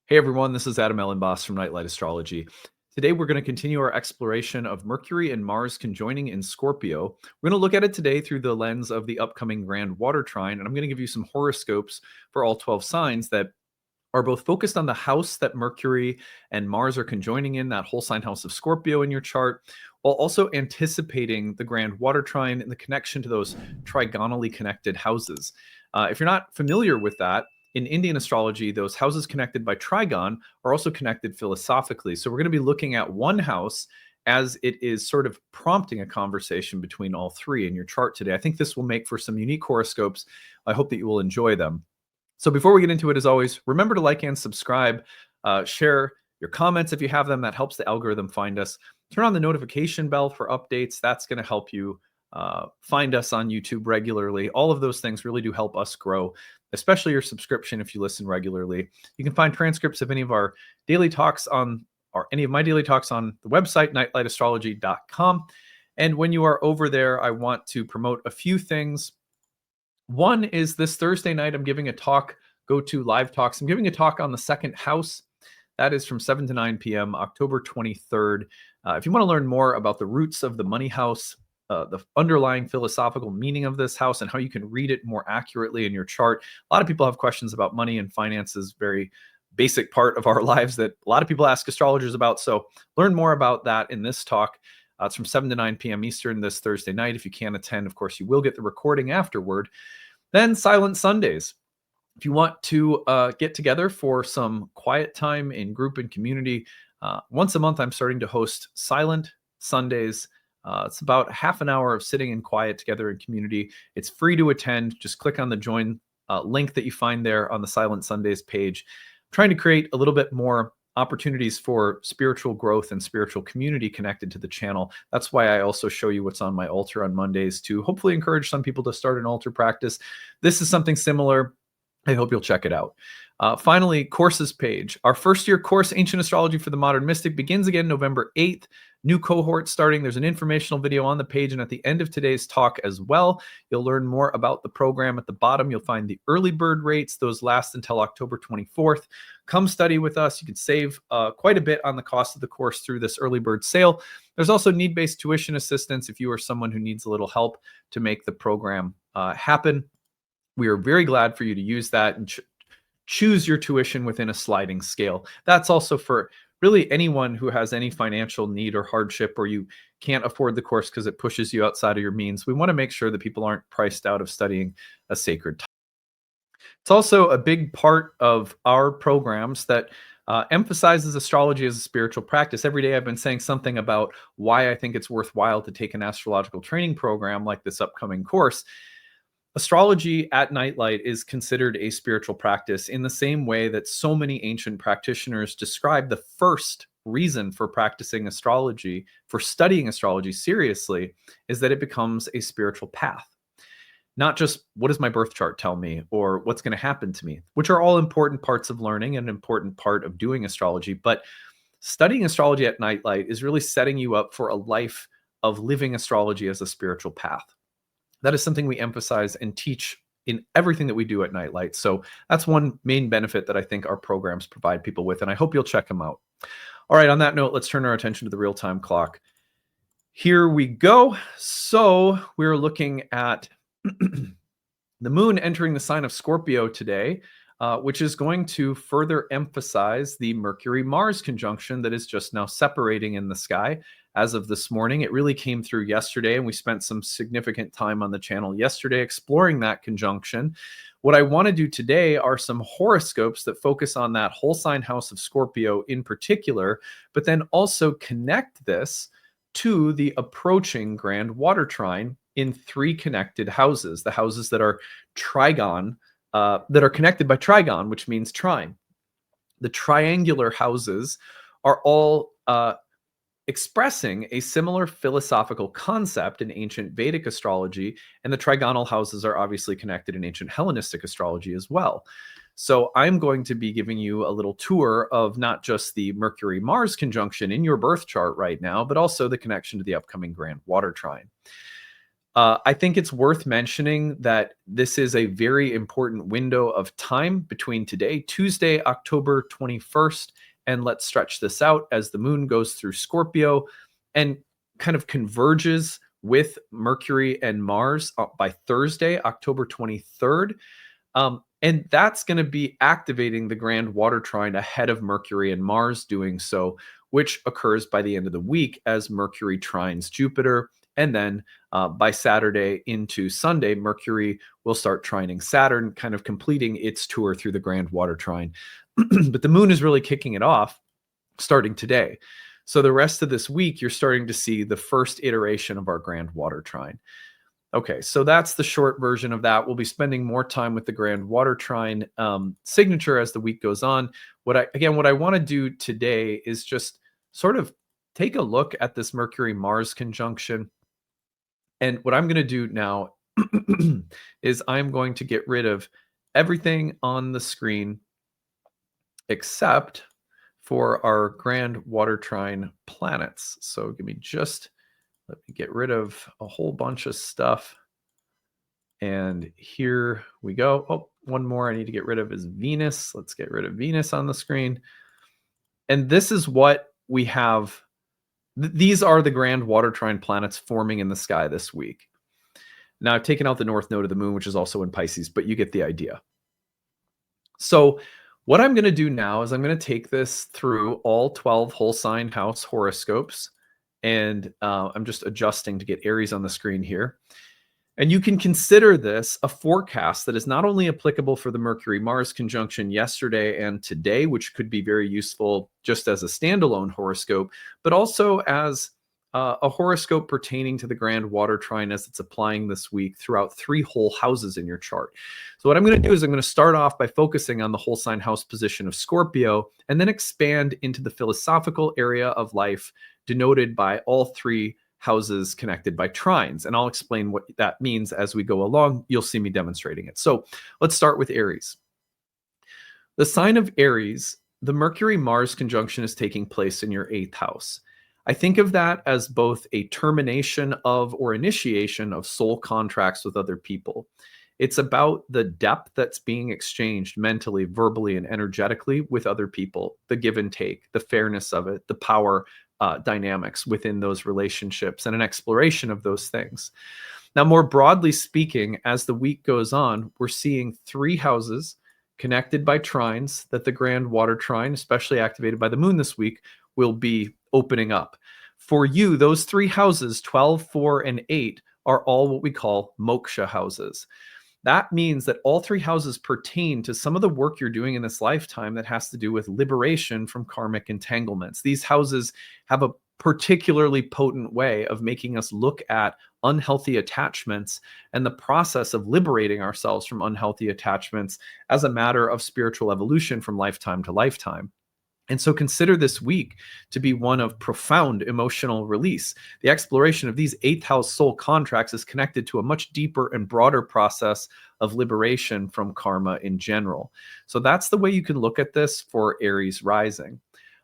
Hey everyone, this is Adam Elenbaas from Nightlight Astrology. Today we're going to continue our exploration of Mercury and Mars conjoining in Scorpio. We're going to look at it today through the lens of the upcoming Grand Water Trine, and I'm going to give you some horoscopes for all 12 signs that are both focused on the house that Mercury and Mars are conjoining in, that whole sign house of Scorpio in your chart, while also anticipating the Grand Water Trine and the connection to those trigonally connected houses. If you're not familiar with that, in Indian astrology, those houses connected by trigon are also connected philosophically. So we're going to be looking at one house as it is sort of prompting a conversation between all three in your chart today. I think this will make for some unique horoscopes. I hope that you will enjoy them. So before we get into it, as always, remember to like and subscribe, share your comments if you have them. That helps the algorithm find us. Turn on the notification bell for updates. That's going to help you find us on YouTube regularly. All of those things really do help us grow, especially your subscription if you listen regularly. You can find transcripts of any of our daily talks on, or any of my daily talks on the website, nightlightastrology.com. And when you are over there, I want to promote a few things. One is this Thursday night, I'm giving a talk, go to live talks. I'm giving a talk on the second house. That is from 7 to 9 p.m., October 23rd. If you want to learn more about the roots of the money house, the underlying philosophical meaning of this house and how you can read it more accurately in your chart. A lot of people have questions about money and finances, very basic part of our lives that a lot of people ask astrologers about. So learn more about that in this talk. It's from 7 to 9 p.m. Eastern this Thursday night. If you can't attend, of course, you will get the recording afterward. Then Silent Sundays. If you want to get together for some quiet time in group and community, once a month I'm starting to host Silent Sundays. It's about half an hour of sitting in quiet together in community. It's free to attend. Just click on the join link that you find there on the Silent Sundays page. I'm trying to create a little bit more opportunities for spiritual growth and spiritual community connected to the channel. That's why I also show you what's on my altar on Mondays to hopefully encourage some people to start an altar practice. This is something similar. I hope you'll check it out. Finally, courses page. Our first year course, Ancient Astrology for the Modern Mystic, begins again November 8th. New cohort starting. There's an informational video on the page, and at the end of today's talk as well, you'll learn more about the program. At the bottom, you'll find the early bird rates. Those last until October 24th. Come study with us. You can save quite a bit on the cost of the course through this early bird sale. There's also need-based tuition assistance if you are someone who needs a little help to make the program happen. We are very glad for you to use that and choose your tuition within a sliding scale. That's also for really anyone who has any financial need or hardship, or you can't afford the course because it pushes you outside of your means. We want to make sure that people aren't priced out of studying a sacred topic. It's also a big part of our programs that emphasizes astrology as a spiritual practice. Every day I've been saying something about why I think it's worthwhile to take an astrological training program like this upcoming course. Astrology at Nightlight is considered a spiritual practice in the same way that so many ancient practitioners describe the first reason for practicing astrology, for studying astrology seriously, is that it becomes a spiritual path. Not just what does my birth chart tell me or what's going to happen to me, which are all important parts of learning and an important part of doing astrology. But studying astrology at Nightlight is really setting you up for a life of living astrology as a spiritual path. That is something we emphasize and teach in everything that we do at Nightlight. So that's one main benefit that I think our programs provide people with, and I hope you'll check them out. All right, on that note, let's turn our attention to the real-time clock. Here we go. So we're looking at the moon entering the sign of Scorpio today, which is going to further emphasize the Mercury-Mars conjunction that is just now separating in the sky. As of this morning, it really came through yesterday, and we spent some significant time on the channel yesterday exploring that conjunction. What I want to do today are some horoscopes that focus on that whole sign house of Scorpio in particular, but then also connect this to the approaching Grand Water Trine in three connected houses, the houses that are trigon, that are connected by trigon, which means trine. The triangular houses are all expressing a similar philosophical concept in ancient Vedic astrology, and the trigonal houses are obviously connected in ancient Hellenistic astrology as well. So I'm going to be giving you a little tour of not just the Mercury-Mars conjunction in your birth chart right now, but also the connection to the upcoming Grand Water Trine. I think it's worth mentioning that this is a very important window of time between today, Tuesday, October 21st, and let's stretch this out as the moon goes through Scorpio and kind of converges with Mercury and Mars by Thursday, October 23rd. And that's going to be activating the Grand Water Trine ahead of Mercury and Mars doing so, which occurs by the end of the week as Mercury trines Jupiter. And then by Saturday into Sunday, Mercury will start trining Saturn, kind of completing its tour through the Grand Water Trine. But the moon is really kicking it off starting today. So the rest of this week, you're starting to see the first iteration of our Grand Water Trine. Okay, so that's the short version of that. We'll be spending more time with the Grand Water Trine signature as the week goes on. What I want to do today is just sort of take a look at this Mercury-Mars conjunction. And what I'm going to do now is I'm going to get rid of everything on the screen except for our Grand Water Trine planets. So let me get rid of a whole bunch of stuff. And here we go. Oh, one more I need to get rid of is Venus. Let's get rid of Venus on the screen. And this is what we have. These are the Grand Water Trine planets forming in the sky this week. Now I've taken out the north node of the moon, which is also in Pisces, but you get the idea. So what I'm going to do now is I'm going to take this through all 12 whole sign house horoscopes. And I'm just adjusting to get Aries on the screen here. And you can consider this a forecast that is not only applicable for the Mercury-Mars conjunction yesterday and today, which could be very useful just as a standalone horoscope, but also as a horoscope pertaining to the Grand Water Trine as it's applying this week throughout 3 whole houses in your chart. So what I'm going to do is I'm going to start off by focusing on the whole sign house position of Scorpio and then expand into the philosophical area of life denoted by all 3 houses connected by trines. And I'll explain what that means as we go along. You'll see me demonstrating it. So let's start with Aries. The sign of Aries, the Mercury-Mars conjunction is taking place in your 8th house. I think of that as both a termination of or initiation of soul contracts with other people. It's about the depth that's being exchanged mentally, verbally, and energetically with other people, the give and take, the fairness of it, the power dynamics within those relationships, and an exploration of those things. Now, more broadly speaking, as the week goes on, we're seeing 3 houses connected by trines that the Grand Water Trine, especially activated by the moon this week, will be opening up. For you, those 3 houses, 12, 4, and 8, are all what we call moksha houses. That means that all 3 houses pertain to some of the work you're doing in this lifetime that has to do with liberation from karmic entanglements. These houses have a particularly potent way of making us look at unhealthy attachments and the process of liberating ourselves from unhealthy attachments as a matter of spiritual evolution from lifetime to lifetime. And so consider this week to be one of profound emotional release. The exploration of these 8th house soul contracts is connected to a much deeper and broader process of liberation from karma in general. So that's the way you can look at this for Aries rising.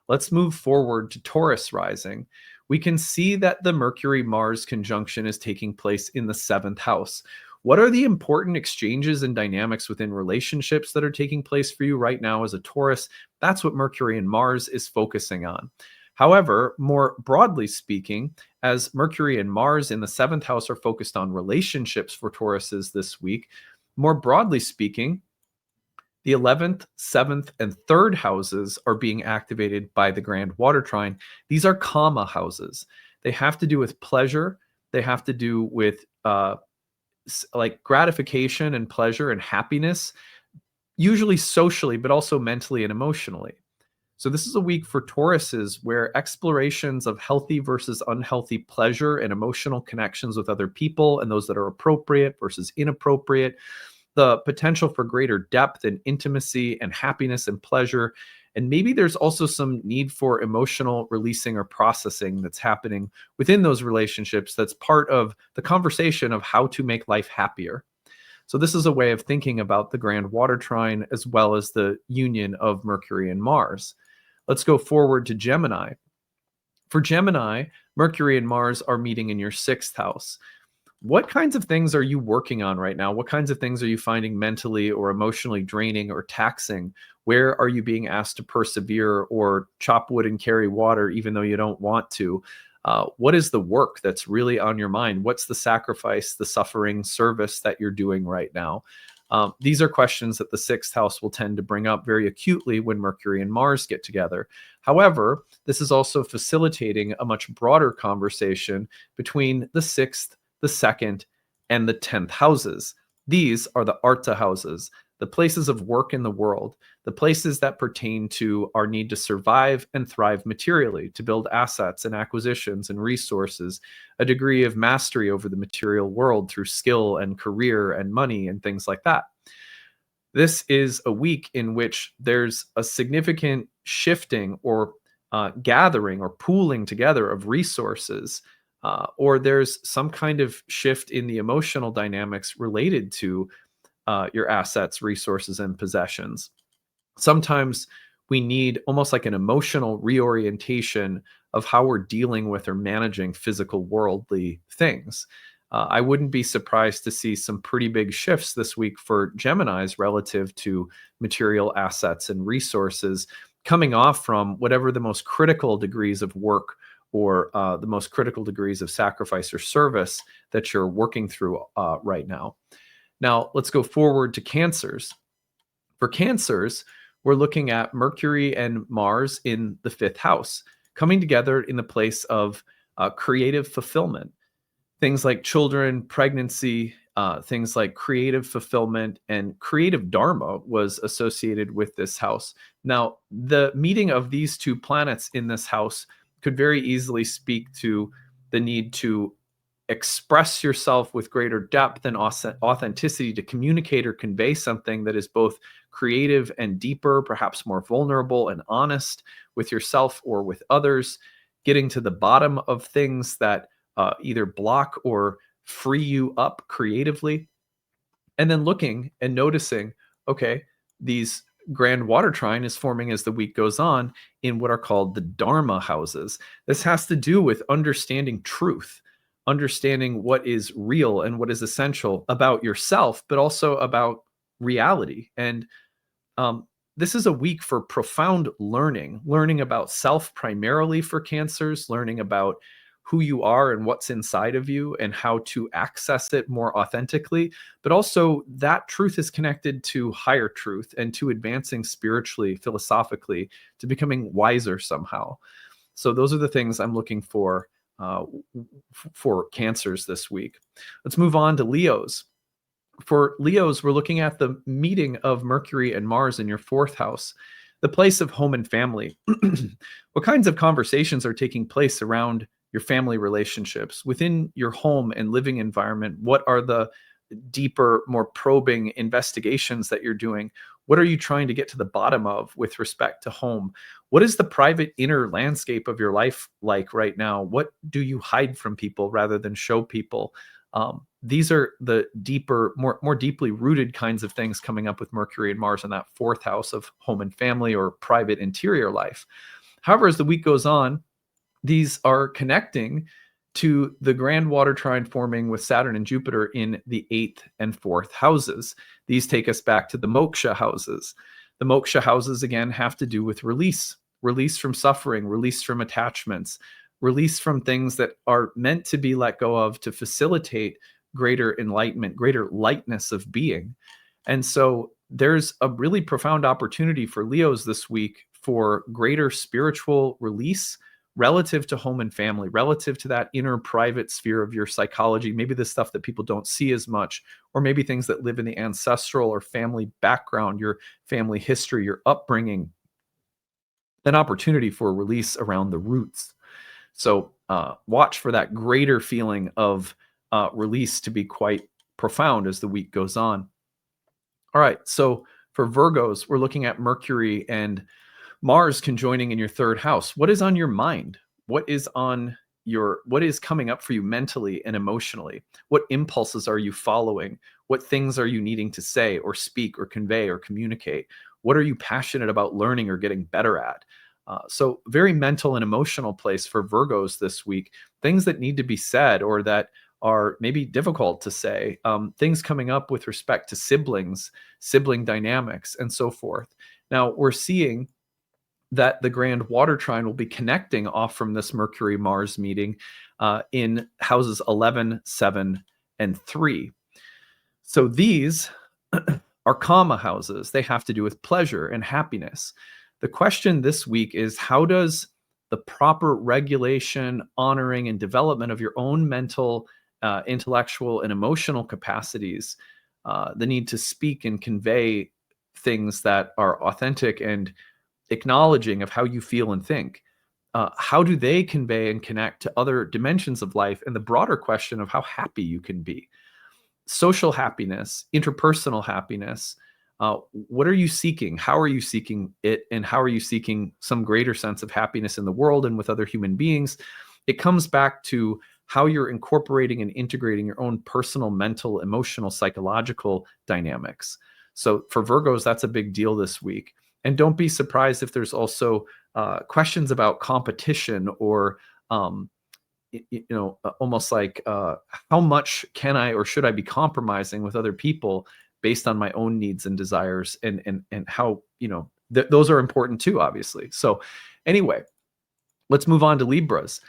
Let's move forward to Taurus rising. We can see that the Mercury-Mars conjunction is taking place in the 7th house. What are the important exchanges and dynamics within relationships that are taking place for you right now as a Taurus? That's what Mercury and Mars is focusing on. However, more broadly speaking, as Mercury and Mars in the 7th house are focused on relationships for Tauruses this week, more broadly speaking, the 11th, 7th, and 3rd houses are being activated by the Grand Water Trine. These are kama houses. They have to do with pleasure. They have to do with like gratification and pleasure and happiness, usually socially, but also mentally and emotionally. So this is a week for Tauruses where explorations of healthy versus unhealthy pleasure and emotional connections with other people and those that are appropriate versus inappropriate, the potential for greater depth and intimacy and happiness and pleasure. And maybe there's also some need for emotional releasing or processing that's happening within those relationships that's part of the conversation of how to make life happier. So this is a way of thinking about the Grand Water Trine as well as the union of Mercury and Mars. Let's go forward to Gemini. For Gemini, Mercury and Mars are meeting in your 6th house. What kinds of things are you working on right now? What kinds of things are you finding mentally or emotionally draining or taxing? Where are you being asked to persevere or chop wood and carry water even though you don't want to? What is the work that's really on your mind? What's the sacrifice, the suffering, service that you're doing right now? These are questions that the sixth house will tend to bring up very acutely when Mercury and Mars get together. However, this is also facilitating a much broader conversation between the sixth, the second, and the 10th houses. These are the Artha houses, the places of work in the world, the places that pertain to our need to survive and thrive materially, to build assets and acquisitions and resources, a degree of mastery over the material world through skill and career and money and things like that. This is a week in which there's a significant shifting or gathering or pooling together of resources, or there's some kind of shift in the emotional dynamics related to your assets, resources, and possessions. Sometimes we need almost like an emotional reorientation of how we're dealing with or managing physical worldly things. I wouldn't be surprised to see some pretty big shifts this week for Geminis relative to material assets and resources coming off from whatever the most critical degrees of work or the most critical degrees of sacrifice or service that you're working through right now. Now, let's go forward to Cancers. For Cancers, we're looking at Mercury and Mars in the fifth house, coming together in the place of creative fulfillment. Things like children, pregnancy, things like creative fulfillment, and creative Dharma was associated with this house. Now, the meeting of these two planets in this house could very easily speak to the need to express yourself with greater depth and authenticity to communicate or convey something that is both creative and deeper, perhaps more vulnerable and honest with yourself or with others, getting to the bottom of things that either block or free you up creatively, and then looking and noticing, okay, these Grand Water Trine is forming as the week goes on in what are called the Dharma houses. This has to do with understanding truth, understanding what is real and what is essential about yourself, but also about reality. And this is a week for profound learning about self primarily for Cancers, learning about who you are and what's inside of you and how to access it more authentically. But also, that truth is connected to higher truth and to advancing spiritually, philosophically, to becoming wiser somehow. So, those are the things I'm looking for Cancers this week. Let's move on to Leos. For Leos, we're looking at the meeting of Mercury and Mars in your fourth house, the place of home and family. What kinds of conversations are taking place around your family relationships within your home and living environment? What are the deeper, more probing investigations that you're doing? What are you trying to get to the bottom of with respect to home? What is the private inner landscape of your life like right now? What do you hide from people rather than show people? These are the deeper, more deeply rooted kinds of things coming up with Mercury and Mars in that fourth house of home and family or private interior life. However, as the week goes on, these are connecting to the Grand Water Trine forming with Saturn and Jupiter in the 8th and 4th houses. These take us back to the Moksha houses. The Moksha houses, again, have to do with release from suffering, release from attachments, release from things that are meant to be let go of to facilitate greater enlightenment, greater lightness of being. And so there's a really profound opportunity for Leos this week for greater spiritual release relative to home and family, relative to that inner private sphere of your psychology, maybe the stuff that people don't see as much, or maybe things that live in the ancestral or family background, your family history, your upbringing, an opportunity for release around the roots. So watch for that greater feeling of release to be quite profound as the week goes on. All right, so for Virgos, we're looking at Mercury and Mars conjoining in your third house. What is on your mind? What is coming up for you mentally and emotionally? What impulses are you following? What things are you needing to say or speak or convey or communicate? What are you passionate about learning or getting better at? So very mental and emotional place for Virgos this week. Things that need to be said or that are maybe difficult to say, things coming up with respect to siblings, sibling dynamics, and so forth. Now, we're seeing that the Grand Water Trine will be connecting off from this Mercury Mars meeting in houses 11, 7, and 3. So these are karma houses. They have to do with pleasure and happiness. The question this week is, how does the proper regulation, honoring, and development of your own mental, intellectual, and emotional capacities, the need to speak and convey things that are authentic and acknowledging of how you feel and think, how do they convey and connect to other dimensions of life, and the broader question of how happy you can be? Social happiness, interpersonal happiness. What are you seeking? How are you seeking it? And how are you seeking some greater sense of happiness in the world and with other human beings? It comes back to how you're incorporating and integrating your own personal, mental, emotional, psychological dynamics. So for Virgos, that's a big deal this week. And don't be surprised if there's also questions about competition or, almost like how much can I or should I be compromising with other people based on my own needs and desires, and how, those are important too, obviously. So anyway, let's move on to Libras.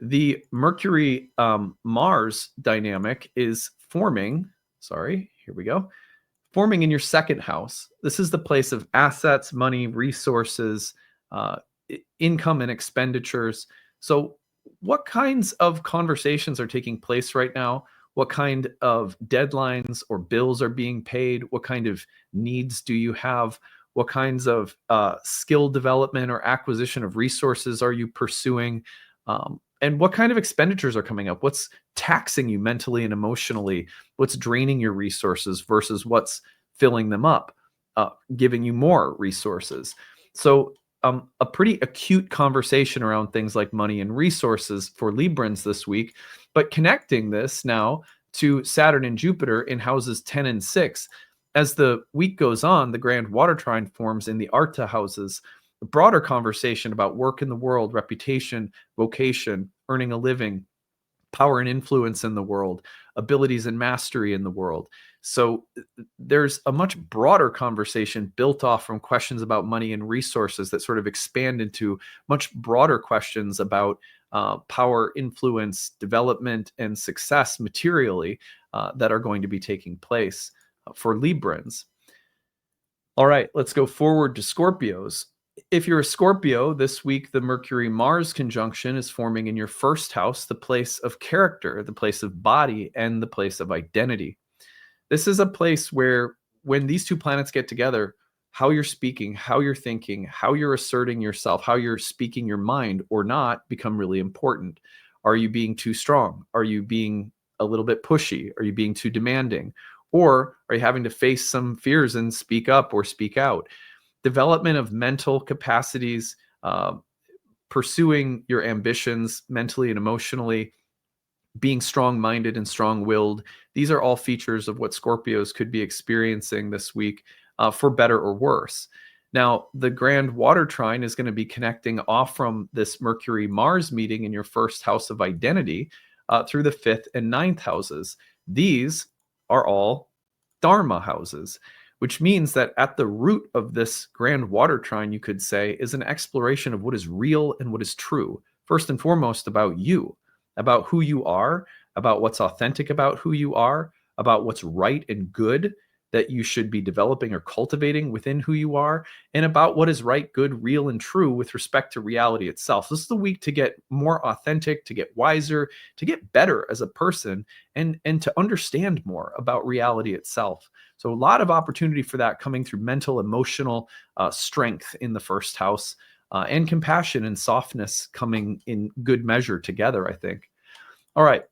The Mercury Mars dynamic is forming. Sorry, here we go. Forming in your second house. This is the place of assets, money, resources, income, and expenditures. So what kinds of conversations are taking place right now? What kind of deadlines or bills are being paid? What kind of needs do you have? What kinds of skill development or acquisition of resources are you pursuing? And what kind of expenditures are coming up? What's taxing you mentally and emotionally? What's draining your resources versus what's filling them up, giving you more resources? So a pretty acute conversation around things like money and resources for Librans this week, but connecting this now to Saturn and Jupiter in houses 10 and 6. As the week goes on, the Grand Water Trine forms in the Artha houses. A broader conversation about work in the world, reputation, vocation, earning a living, power and influence in the world, abilities and mastery in the world. So there's a much broader conversation built off from questions about money and resources that sort of expand into much broader questions about power, influence, development, and success materially that are going to be taking place for Librans. All right, let's go forward to Scorpios. If you're a Scorpio, this week the Mercury-Mars conjunction is forming in your first house, the place of character, the place of body, and the place of identity. This is a place where when these two planets get together, how you're speaking, how you're thinking, how you're asserting yourself, how you're speaking your mind or not become really important. Are you being too strong? Are you being a little bit pushy? Are you being too demanding? Or are you having to face some fears and speak up or speak out? Development of mental capacities, pursuing your ambitions mentally and emotionally, being strong-minded and strong-willed. These are all features of what Scorpios could be experiencing this week, for better or worse. Now, the Grand Water Trine is going to be connecting off from this Mercury-Mars meeting in your first house of identity through the 5th and 9th houses. These are all Dharma houses, which means that at the root of this Grand Water Trine, you could say, is an exploration of what is real and what is true. First and foremost, about you, about who you are, about what's authentic about who you are, about what's right and good that you should be developing or cultivating within who you are, and about what is right, good, real, and true with respect to reality itself. This is the week to get more authentic, to get wiser, to get better as a person, and to understand more about reality itself. So a lot of opportunity for that coming through mental, emotional strength in the first house, and compassion and softness coming in good measure together, I think. All right.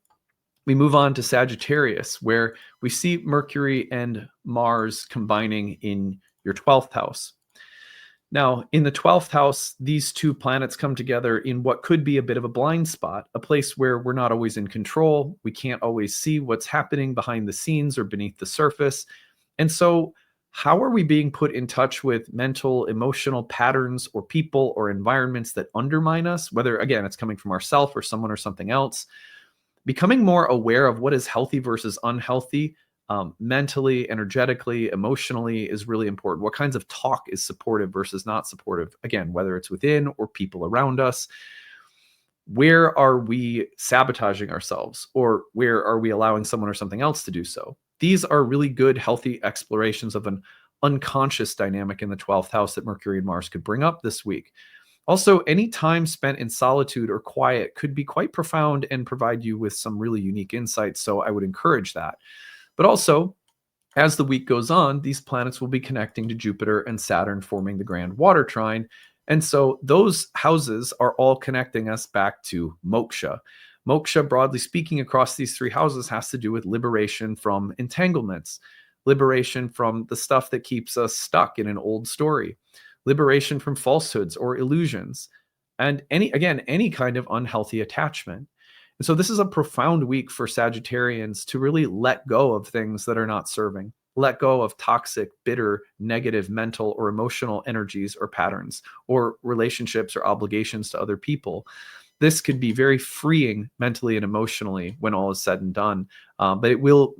We move on to Sagittarius, where we see Mercury and Mars combining in your 12th house. Now, in the 12th house, these two planets come together in what could be a bit of a blind spot, a place where we're not always in control. We can't always see what's happening behind the scenes or beneath the surface. And so how are we being put in touch with mental, emotional patterns or people or environments that undermine us, whether, again, it's coming from ourselves or someone or something else? Becoming more aware of what is healthy versus unhealthy, mentally, energetically, emotionally, is really important. What kinds of talk is supportive versus not supportive? Again, whether it's within or people around us. Where are we sabotaging ourselves, or where are we allowing someone or something else to do so? These are really good, healthy explorations of an unconscious dynamic in the 12th house that Mercury and Mars could bring up this week. Also, any time spent in solitude or quiet could be quite profound and provide you with some really unique insights. So I would encourage that. But also, as the week goes on, these planets will be connecting to Jupiter and Saturn, forming the Grand Water Trine. And so those houses are all connecting us back to Moksha. Moksha, broadly speaking, across these three houses has to do with liberation from entanglements, liberation from the stuff that keeps us stuck in an old story, liberation from falsehoods or illusions, and any kind of unhealthy attachment. And so this is a profound week for Sagittarians to really let go of things that are not serving. Let go of toxic, bitter, negative mental or emotional energies or patterns, or relationships or obligations to other people. This could be very freeing mentally and emotionally when all is said and done, but it will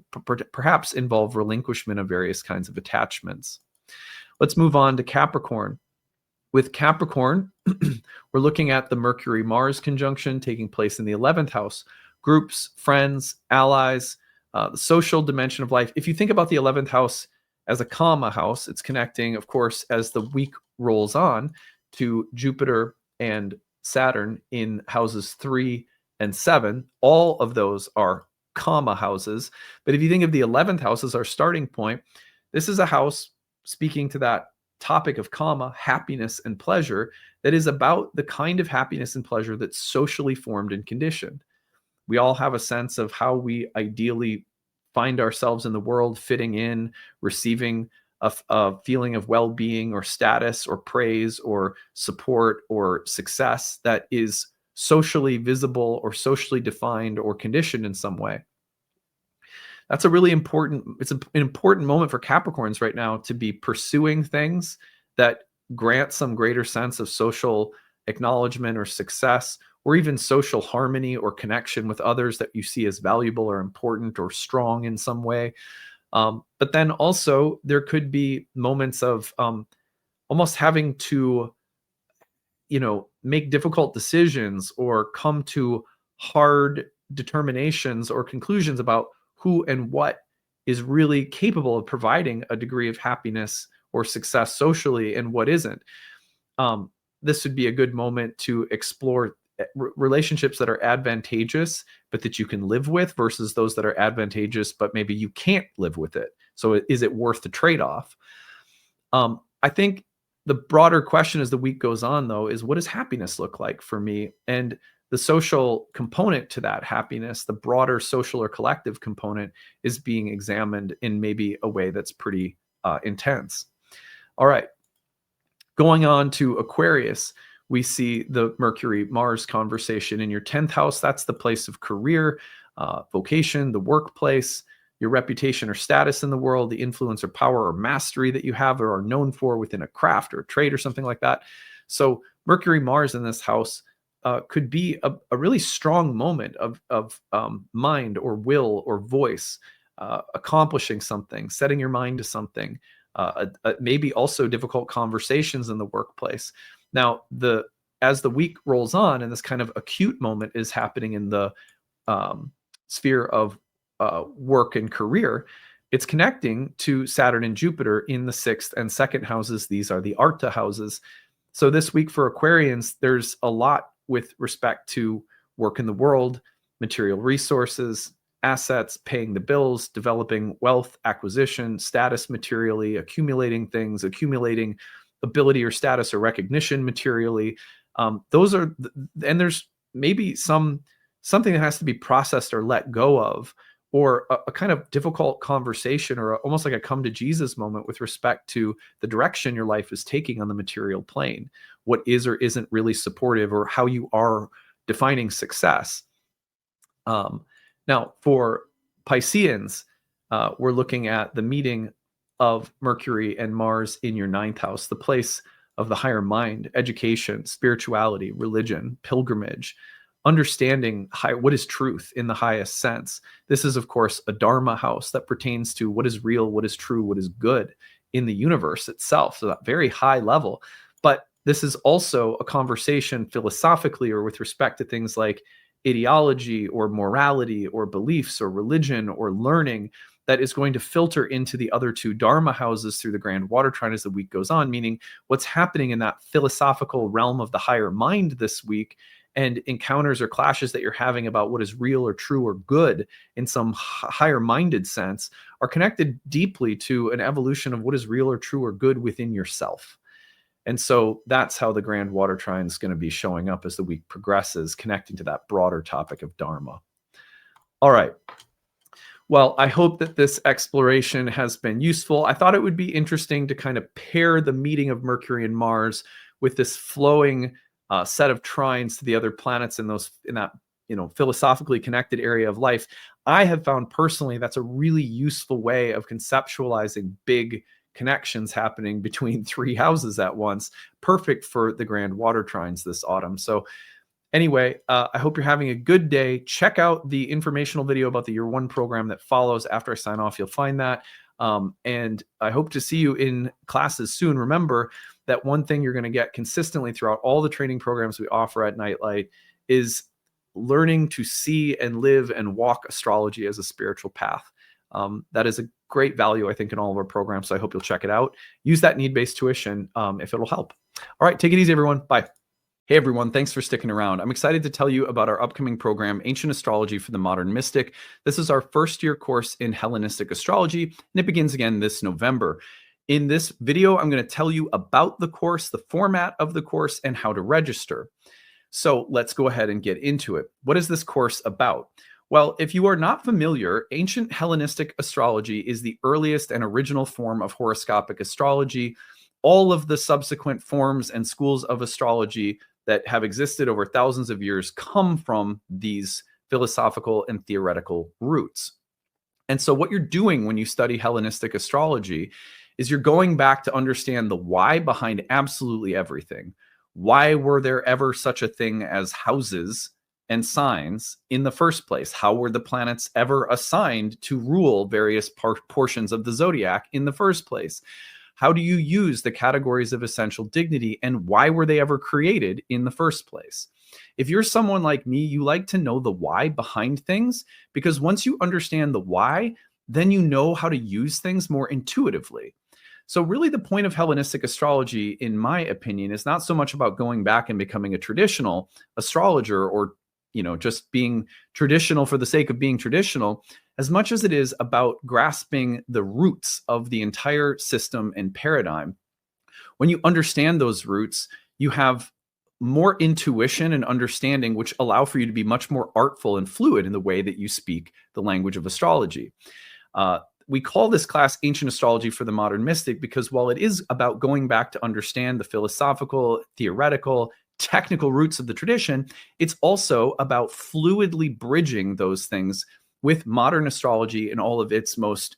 perhaps involve relinquishment of various kinds of attachments. Let's move on to Capricorn. With Capricorn, we're looking at the Mercury-Mars conjunction taking place in the 11th house. Groups, friends, allies, the social dimension of life. If you think about the 11th house as a comma house, it's connecting, of course, as the week rolls on, to Jupiter and Saturn in houses 3 and 7. All of those are comma houses. But if you think of the 11th house as our starting point, this is a house speaking to that topic of comma, happiness and pleasure, that is about the kind of happiness and pleasure that's socially formed and conditioned. We all have a sense of how we ideally find ourselves in the world, fitting in, receiving a feeling of well-being or status or praise or support or success that is socially visible or socially defined or conditioned in some way. That's a really important, it's an important moment for Capricorns right now to be pursuing things that grant some greater sense of social acknowledgement or success, or even social harmony or connection with others that you see as valuable or important or strong in some way. But then also there could be moments of almost having to, make difficult decisions or come to hard determinations or conclusions about who and what is really capable of providing a degree of happiness or success socially and what isn't. This would be a good moment to explore relationships that are advantageous, but that you can live with, versus those that are advantageous, but maybe you can't live with it. So is it worth the trade-off? I think the broader question as the week goes on, though, is what does happiness look like for me? And the social component to that happiness, the broader social or collective component, is being examined in maybe a way that's pretty intense. All right. Going on to Aquarius, we see the Mercury-Mars conversation in your 10th house. That's the place of career, vocation, the workplace, your reputation or status in the world, the influence or power or mastery that you have or are known for within a craft or a trade or something like that. So Mercury-Mars in this house could be a really strong moment of mind or will or voice, accomplishing something, setting your mind to something, maybe also difficult conversations in the workplace. Now, as the week rolls on and this kind of acute moment is happening in the sphere of work and career, it's connecting to Saturn and Jupiter in the 6th and 2nd houses. These are the Artha houses. So this week for Aquarians, there's a lot with respect to work in the world, material resources, assets, paying the bills, developing wealth, acquisition, status materially, accumulating things, accumulating ability or status or recognition materially. And there's maybe something that has to be processed or let go of, or a kind of difficult conversation, or almost like a come to Jesus moment with respect to the direction your life is taking on the material plane, what is or isn't really supportive, or how you are defining success. Now, for Pisceans, we're looking at the meeting of Mercury and Mars in your 9th house, the place of the higher mind, education, spirituality, religion, pilgrimage, understanding what is truth in the highest sense. This is, of course, a Dharma house that pertains to what is real, what is true, what is good in the universe itself. So that very high level. But this is also a conversation philosophically or with respect to things like ideology or morality or beliefs or religion or learning that is going to filter into the other two Dharma houses through the Grand Water Trine as the week goes on, meaning what's happening in that philosophical realm of the higher mind this week and encounters or clashes that you're having about what is real or true or good in some higher minded sense are connected deeply to an evolution of what is real or true or good within yourself. And so that's how the Grand Water Trine is going to be showing up as the week progresses, connecting to that broader topic of Dharma. All right. Well, I hope that this exploration has been useful. I thought it would be interesting to kind of pair the meeting of Mercury and Mars with this flowing set of trines to the other planets in that philosophically connected area of life. I have found personally that's a really useful way of conceptualizing big connections happening between three houses at once. Perfect for the Grand Water Trines this autumn. So anyway, I hope you're having a good day. Check out the informational video about the Year 1 program that follows after I sign off. You'll find that. And I hope to see you in classes soon. Remember that one thing you're going to get consistently throughout all the training programs we offer at Nightlight is learning to see and live and walk astrology as a spiritual path. That is a great value, I think, in all of our programs. So I hope you'll check it out. Use that need-based tuition if it'll help. All right, take it easy, everyone. Bye. Hey, everyone. Thanks for sticking around. I'm excited to tell you about our upcoming program, Ancient Astrology for the Modern Mystic. This is our first-year course in Hellenistic astrology, and it begins again this November. In this video, I'm going to tell you about the course, the format of the course, and how to register. So let's go ahead and get into it. What is this course about? Well, if you are not familiar, ancient Hellenistic astrology is the earliest and original form of horoscopic astrology. All of the subsequent forms and schools of astrology that have existed over thousands of years come from these philosophical and theoretical roots. And so what you're doing when you study Hellenistic astrology is you're going back to understand the why behind absolutely everything. Why were there ever such a thing as houses and signs in the first place? How were the planets ever assigned to rule various portions of the zodiac in the first place? How do you use the categories of essential dignity, and why were they ever created in the first place? If you're someone like me, you like to know the why behind things, because once you understand the why, then you know how to use things more intuitively. So really the point of Hellenistic astrology, in my opinion, is not so much about going back and becoming a traditional astrologer or just being traditional for the sake of being traditional, as much as it is about grasping the roots of the entire system and paradigm. When you understand those roots, you have more intuition and understanding, which allow for you to be much more artful and fluid in the way that you speak the language of astrology. We call this class Ancient Astrology for the Modern Mystic because while it is about going back to understand the philosophical, theoretical, technical roots of the tradition, it's also about fluidly bridging those things with modern astrology and all of its most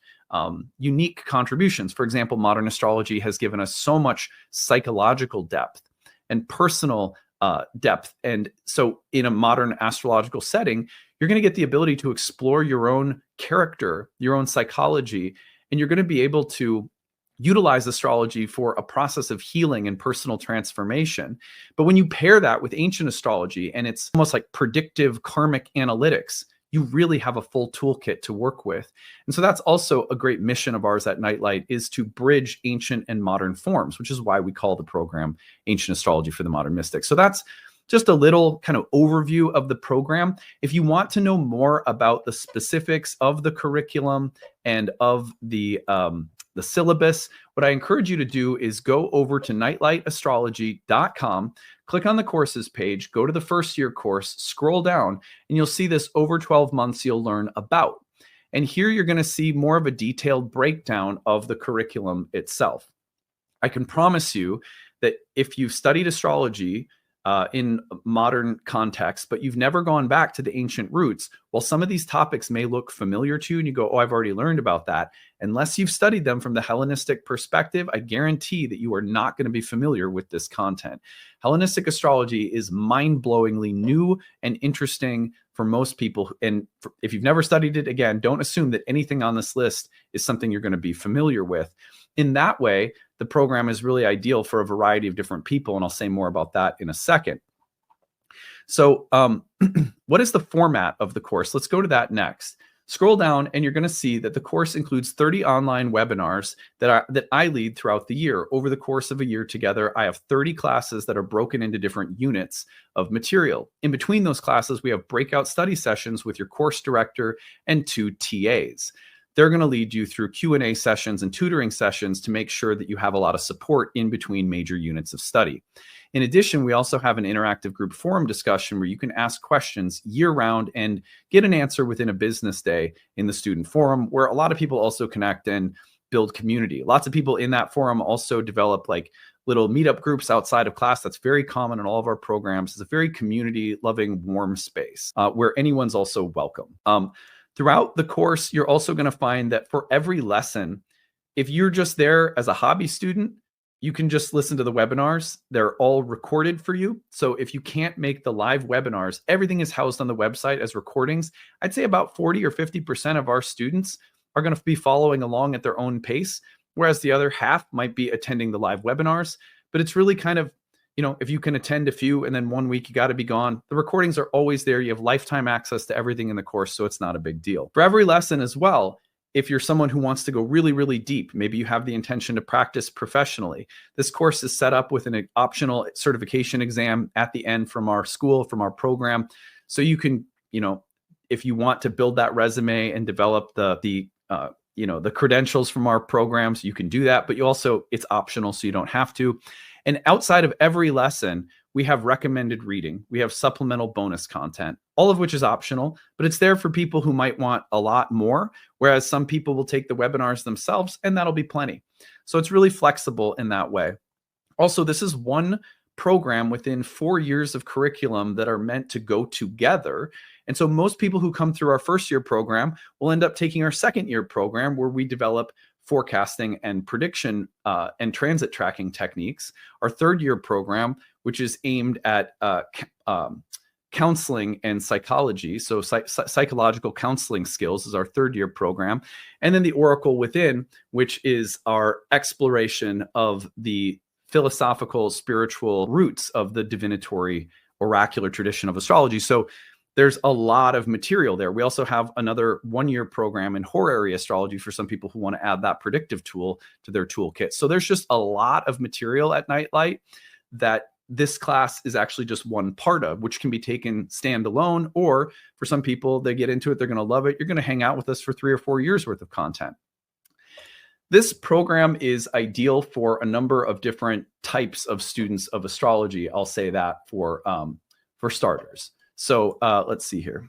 unique contributions. For example, modern astrology has given us so much psychological depth and personal depth. And so in a modern astrological setting, you're going to get the ability to explore your own character, your own psychology, and you're going to be able to utilize astrology for a process of healing and personal transformation. But when you pair that with ancient astrology, and it's almost like predictive karmic analytics, you really have a full toolkit to work with. And so that's also a great mission of ours at Nightlight, is to bridge ancient and modern forms, which is why we call the program Ancient Astrology for the Modern Mystic. So that's just a little kind of overview of the program. If you want to know more about the specifics of the curriculum and of the syllabus, what I encourage you to do is go over to nightlightastrology.com, click on the courses page, go to the first year course, scroll down, and you'll see this over 12 months you'll learn about. And here you're going to see more of a detailed breakdown of the curriculum itself. I can promise you that if you've studied astrology in modern context, but you've never gone back to the ancient roots, while some of these topics may look familiar to you and you go, oh, I've already learned about that. Unless you've studied them from the Hellenistic perspective, I guarantee that you are not going to be familiar with this content. Hellenistic astrology is mind-blowingly new and interesting for most people. And if you've never studied it, again, don't assume that anything on this list is something you're going to be familiar with. In that way, the program is really ideal for a variety of different people, and I'll say more about that in a second. So what is the format of the course? Let's go to that next. Scroll down and you're going to see that the course includes 30 online webinars that I lead throughout the year. Over the course of a year together, I have 30 classes that are broken into different units of material. In between those classes, we have breakout study sessions with your course director and 2 TAs. They're going to lead you through Q&A sessions and tutoring sessions to make sure that you have a lot of support in between major units of study. In addition, we also have an interactive group forum discussion where you can ask questions year-round and get an answer within a business day in the student forum, where a lot of people also connect and build community. Lots of people in that forum also develop like little meetup groups outside of class. That's very common in all of our programs. It's a very community-loving, warm space where anyone's also welcome. Throughout the course, you're also going to find that for every lesson, if you're just there as a hobby student, you can just listen to the webinars. They're all recorded for you. So if you can't make the live webinars, everything is housed on the website as recordings. I'd say about 40 or 50% of our students are going to be following along at their own pace, whereas the other half might be attending the live webinars. But it's really kind of, you know, if you can attend a few and then one week you got to be gone, the recordings are always there. You have lifetime access to everything in the course, so it's not a big deal. For every lesson as well, if you're someone who wants to go really, really deep, maybe you have the intention to practice professionally, this course is set up with an optional certification exam at the end from our school, from our program. So you can, you know, if you want to build that resume and develop the credentials from our programs, you can do that, but you also, it's optional, so you don't have to. And outside of every lesson, we have recommended reading. We have supplemental bonus content, all of which is optional, but it's there for people who might want a lot more, whereas some people will take the webinars themselves, and that'll be plenty. So it's really flexible in that way. Also, this is one program within 4 years of curriculum that are meant to go together. And so most people who come through our first year program will end up taking our second year program, where we develop forecasting and prediction and transit tracking techniques. Our third year program, which is aimed at counseling and psychology. So psychological counseling skills is our third year program. And then the Oracle Within, which is our exploration of the philosophical, spiritual roots of the divinatory oracular tradition of astrology. So there's a lot of material there. We also have another 1-year program in horary astrology for some people who want to add that predictive tool to their toolkit. So there's just a lot of material at Nightlight that this class is actually just one part of, which can be taken standalone, or for some people, they get into it, they're going to love it. You're going to hang out with us for 3 or 4 years worth of content. This program is ideal for a number of different types of students of astrology. I'll say that for starters. So let's see here.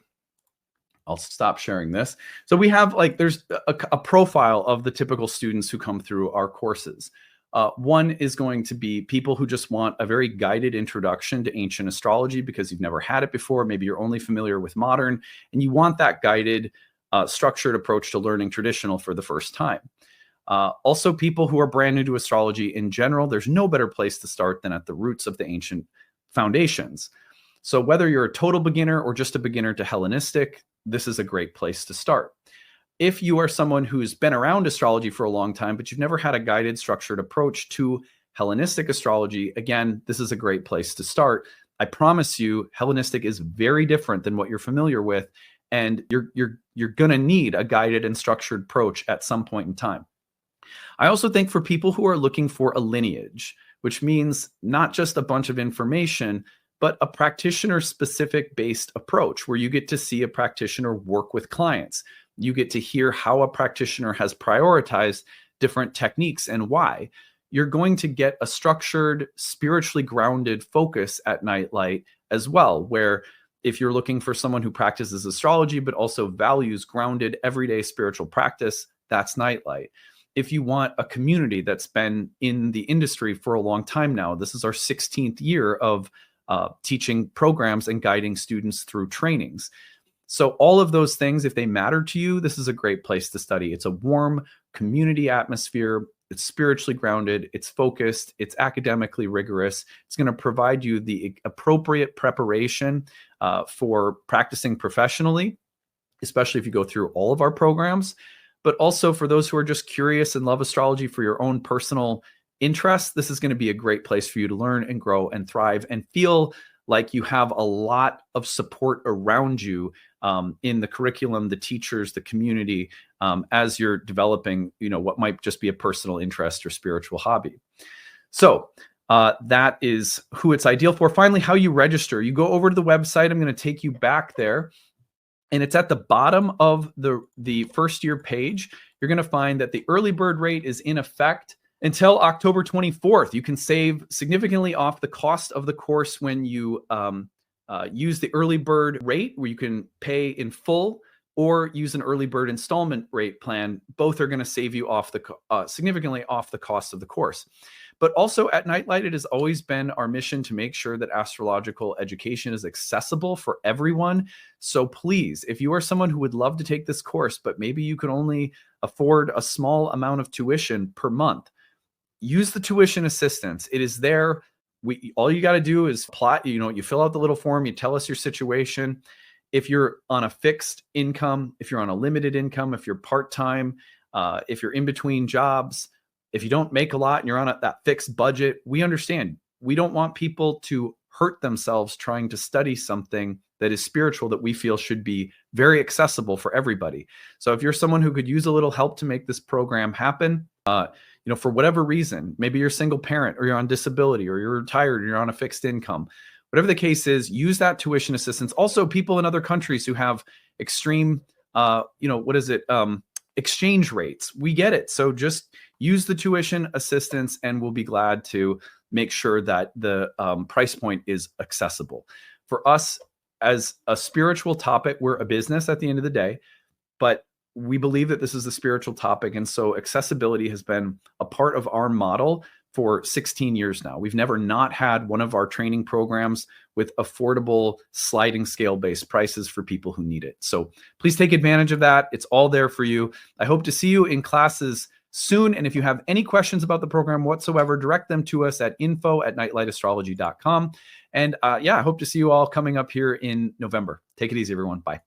I'll stop sharing this. So we have there's a profile of the typical students who come through our courses. One is going to be people who just want a very guided introduction to ancient astrology because you've never had it before. Maybe you're only familiar with modern, and you want that guided, structured approach to learning traditional for the first time. Also, people who are brand new to astrology in general, there's no better place to start than at the roots of the ancient foundations. So whether you're a total beginner or just a beginner to Hellenistic, this is a great place to start. If you are someone who's been around astrology for a long time, but you've never had a guided, structured approach to Hellenistic astrology, again, this is a great place to start. I promise you, Hellenistic is very different than what you're familiar with, and you're going to need a guided and structured approach at some point in time. I also think for people who are looking for a lineage, which means not just a bunch of information, but a practitioner-specific based approach where you get to see a practitioner work with clients. You get to hear how a practitioner has prioritized different techniques and why. You're going to get a structured, spiritually grounded focus at Nightlight as well, where if you're looking for someone who practices astrology but also values grounded everyday spiritual practice, that's Nightlight. If you want a community that's been in the industry for a long time now, this is our 16th year of teaching programs and guiding students through trainings. So all of those things, if they matter to you, this is a great place to study. It's a warm community atmosphere. It's spiritually grounded. It's focused. It's academically rigorous. It's going to provide you the appropriate preparation for practicing professionally, especially if you go through all of our programs. But also for those who are just curious and love astrology for your own personal interests, this is going to be a great place for you to learn and grow and thrive and feel like you have a lot of support around you in the curriculum, the teachers, the community, as you're developing, what might just be a personal interest or spiritual hobby. So that is who it's ideal for. Finally, how you register. You go over to the website. I'm going to take you back there. And it's at the bottom of the first year page. You're going to find that the early bird rate is in effect until October 24th. You can save significantly off the cost of the course when you use the early bird rate, where you can pay in full, or use an early bird installment rate plan. Both are going to save you off significantly off the cost of the course. But also at Nightlight, it has always been our mission to make sure that astrological education is accessible for everyone. So please, if you are someone who would love to take this course, but maybe you can only afford a small amount of tuition per month, use the tuition assistance. It is there. All you got to do is plot, you fill out the little form, you tell us your situation. If you're on a fixed income, if you're on a limited income, if you're part-time, if you're in between jobs, if you don't make a lot and you're on that fixed budget, we understand. We don't want people to hurt themselves trying to study something that is spiritual that we feel should be very accessible for everybody. So if you're someone who could use a little help to make this program happen, for whatever reason, maybe you're a single parent or you're on disability or you're retired or you're on a fixed income, whatever the case is, use that tuition assistance. Also, people in other countries who have extreme, exchange rates. We get it. So just use the tuition assistance and we'll be glad to make sure that the price point is accessible. For us, as a spiritual topic, we're a business at the end of the day, but we believe that this is a spiritual topic. And so accessibility has been a part of our model for 16 years now. We've never not had one of our training programs with affordable sliding scale-based prices for people who need it. So please take advantage of that. It's all there for you. I hope to see you in classes soon. And if you have any questions about the program whatsoever, direct them to us at info@nightlightastrology.com. And I hope to see you all coming up here in November. Take it easy, everyone. Bye.